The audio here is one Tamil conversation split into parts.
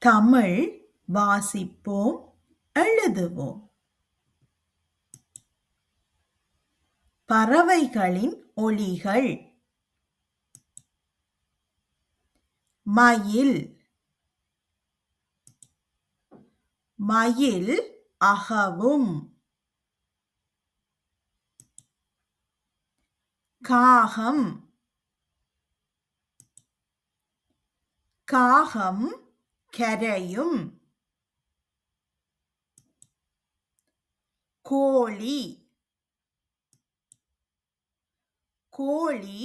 தமிழ் வாசிப்போம், எழுதுவோம். பறவைகளின் ஒலிகள். மயில். மயில் அகவும். காகம். காகம் கரையும். கோழி. கோழி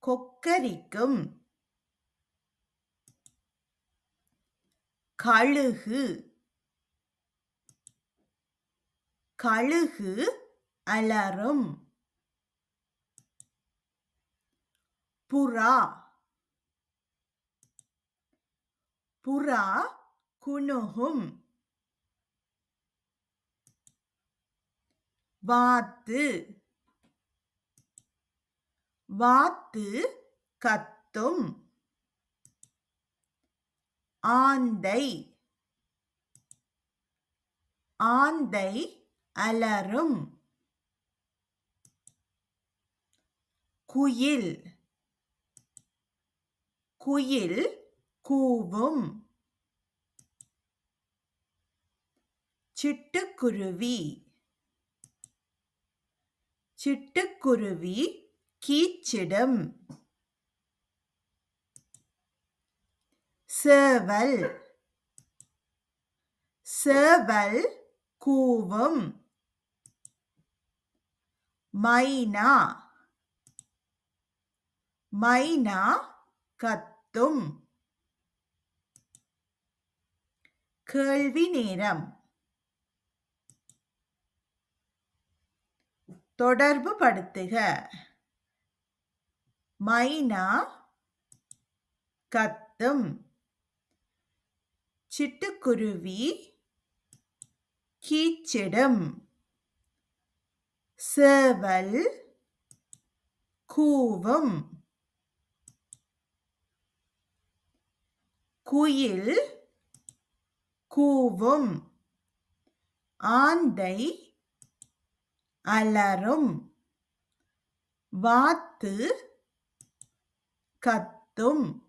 கொக்கரிக்கும். கழுகு. கழுகு அலறும். புறா. புறா குணுகும். வாத்து. வாத்து கத்தும். ஆந்தை. ஆந்தை அலறும். குயில். குயில் கூவும். சிட்டுக்குருவி. சிட்டுக்குருவி கீச்சிடும். சேவல். சேவல் கூவும். மைனா. மைனா கத்தும். கேள்வி நேரம். தொடர்பு படுத்துக. மைனா கத்தும். சிட்டுக்குருவி கீச்சிடும். சேவல் கூவும். குயில் கூவும். ஆந்தை அலறும். வாத்து கத்தும்.